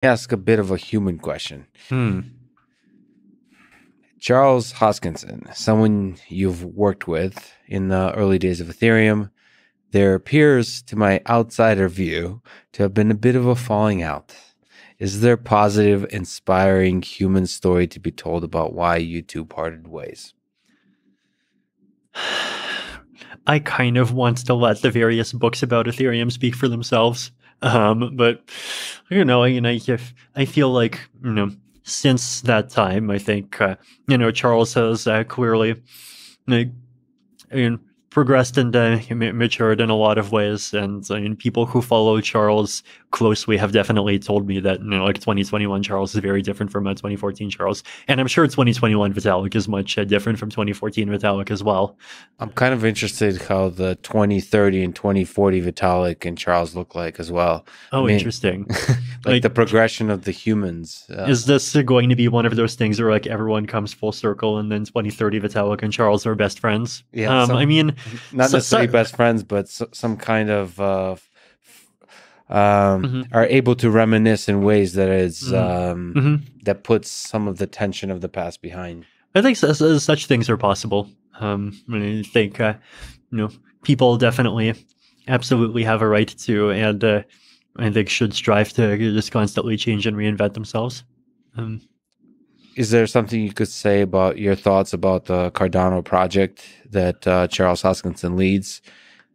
ask a bit of a human question. Hmm. Charles Hoskinson, someone you've worked with in the early days of Ethereum, there appears, to my outsider view, to have been a bit of a falling out. Is there a positive, inspiring human story to be told about why you two parted ways? I kind of want to let the various books about Ethereum speak for themselves. But I feel like, since that time, I think, Charles has clearly, uh, I mean, progressed and matured in a lot of ways. And I mean, people who follow Charles closely have definitely told me that, like 2021 Charles is very different from 2014 Charles. And I'm sure 2021 Vitalik is much different from 2014 Vitalik as well. I'm kind of interested how the 2030 and 2040 Vitalik and Charles look like as well. Oh, interesting. Like the progression of the humans. Is this going to be one of those things where like everyone comes full circle and then 2030 Vitalik and Charles are best friends? Yeah, I mean, not necessarily best friends, but some kind of are able to reminisce in ways that is that puts some of the tension of the past behind. I think such things are possible. I think people definitely, absolutely have a right to, and I think should strive to just constantly change and reinvent themselves. Is there something you could say about your thoughts about the Cardano project that Charles Hoskinson leads?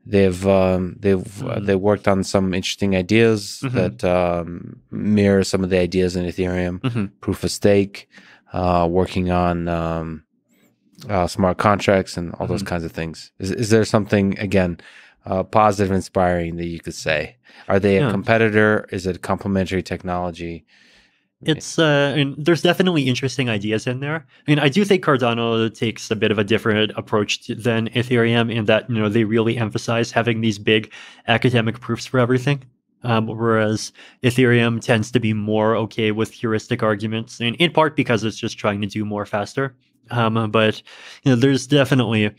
They've worked on some interesting ideas that mirror some of the ideas in Ethereum, proof of stake, working on smart contracts and all those kinds of things. Is there something, again, positive, inspiring that you could say? Are they a competitor? Is it complementary technology? It's and there's definitely interesting ideas in there. I mean, I do think Cardano takes a bit of a different approach than Ethereum in that they really emphasize having these big academic proofs for everything. Whereas Ethereum tends to be more okay with heuristic arguments, and in part because it's just trying to do more faster. But there's definitely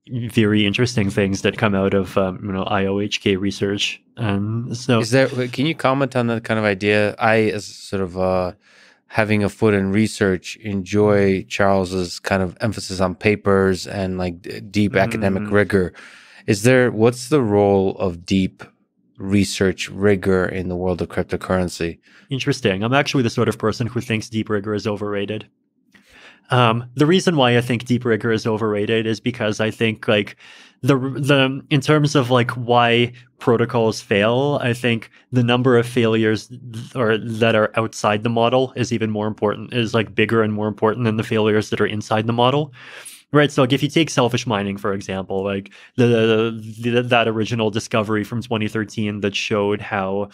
very interesting things that come out of IOHK research. So, can you comment on that kind of idea? I, as sort of having a foot in research, enjoy Charles's kind of emphasis on papers and like deep academic rigor. What's the role of deep research rigor in the world of cryptocurrency? Interesting. I'm actually the sort of person who thinks deep rigor is overrated. The reason why I think deep rigor is overrated is because I think like the in terms of like why protocols fail, I think the number of failures that are outside the model is even more important, is like bigger and more important than the failures that are inside the model. Right. So like if you take selfish mining, for example, like that original discovery from 2013 that showed how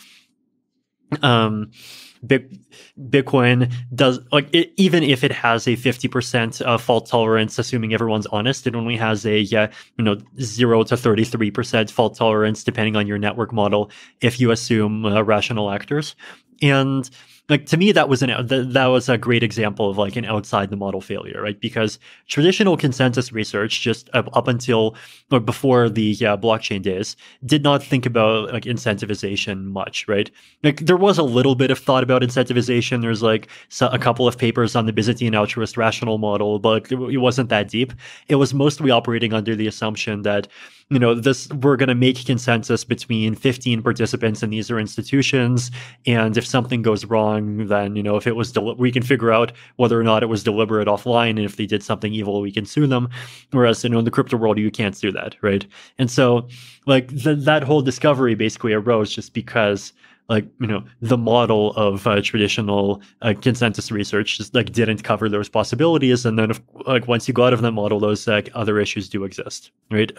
Bitcoin does, like, even if it has a 50% fault tolerance, assuming everyone's honest, it only has a 0 to 33% fault tolerance depending on your network model if you assume rational actors. And like to me, that was a great example of like an outside the model failure, right? Because traditional consensus research, just up until or before the blockchain days, did not think about like incentivization much, right? Like there was a little bit of thought about incentivization. There's like a couple of papers on the Byzantine altruist rational model, but it wasn't that deep. It was mostly operating under the assumption that we're going to make consensus between 15 participants, and these are institutions. And if something goes wrong, then, if it was, we can figure out whether or not it was deliberate offline. And if they did something evil, we can sue them. Whereas, in the crypto world, you can't do that. Right. And so like that whole discovery basically arose just because like, the model of traditional consensus research just like didn't cover those possibilities. And then once you go out of that model, those other issues do exist, right?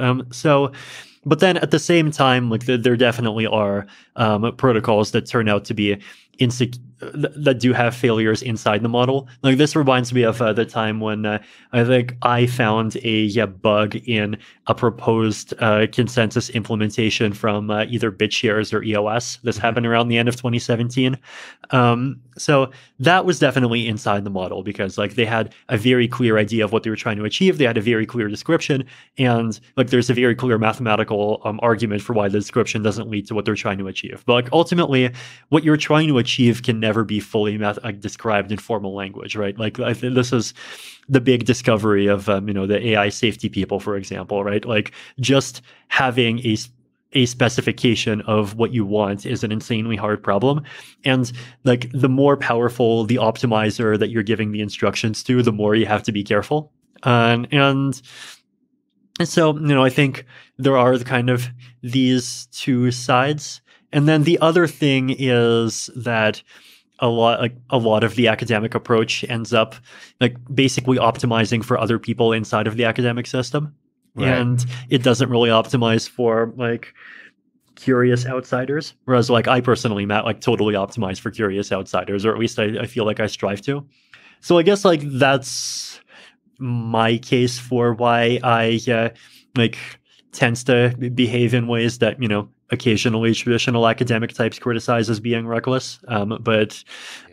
But then at the same time, like there definitely are protocols that turn out to be that do have failures inside the model. Like this reminds me of the time when I think I found a bug in a proposed consensus implementation from either BitShares or EOS. This happened around the end of 2017. So that was definitely inside the model because like they had a very clear idea of what they were trying to achieve. They had a very clear description, and like there's a very clear mathematical argument for why the description doesn't lead to what they're trying to achieve. But like ultimately, what you're trying to achieve can never ever be fully described in formal language, right? Like I think this is the big discovery of the AI safety people, for example, right? Like just having a specification of what you want is an insanely hard problem. And like the more powerful the optimizer that you're giving the instructions to, the more you have to be careful. And so, I think there are kind of these two sides. And then the other thing is that a lot of the academic approach ends up like basically optimizing for other people inside of the academic system. Right. And it doesn't really optimize for like curious outsiders. Whereas like I personally, Matt, like totally optimize for curious outsiders, or at least I feel like I strive to. So I guess like that's my case for why I like tends to behave in ways that, occasionally traditional academic types criticize as being reckless. But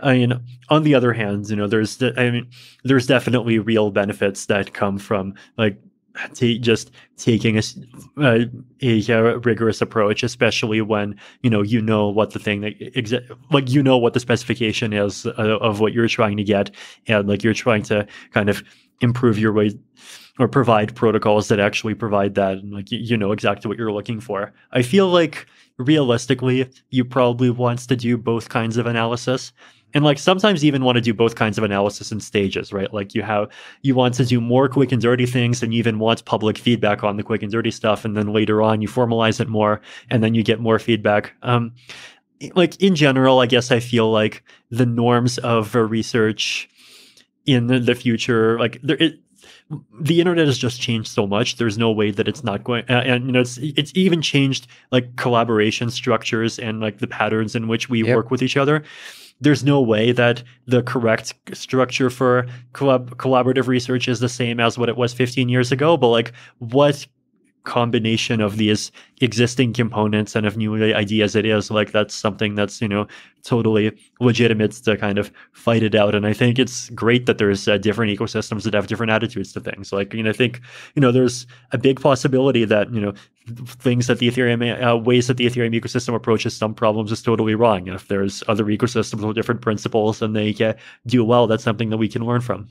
on the other hand, there's definitely real benefits that come from like just taking a rigorous approach, especially when what the thing that what the specification is of what you're trying to get, and like you're trying to kind of improve your way or provide protocols that actually provide that, and like exactly what you're looking for. I feel like realistically, you probably wants to do both kinds of analysis. And like sometimes you even want to do both kinds of analysis in stages, right? Like you want to do more quick and dirty things, and you even want public feedback on the quick and dirty stuff. And then later on you formalize it more, and then you get more feedback. Like in general, I guess I feel like the norms of research in the future, like the internet has just changed so much. There's no way that it's not going, and it's even changed like collaboration structures and like the patterns in which we work with each other. There's no way that the correct structure for collaborative research is the same as what it was 15 years ago. But like, what combination of these existing components and of new ideas it is, like that's something that's totally legitimate to kind of fight it out. And I think it's great that there's different ecosystems that have different attitudes to things. Like I think there's a big possibility that things that the Ethereum ways that the Ethereum ecosystem approaches some problems is totally wrong. And if there's other ecosystems with different principles and they do well, that's something that we can learn from.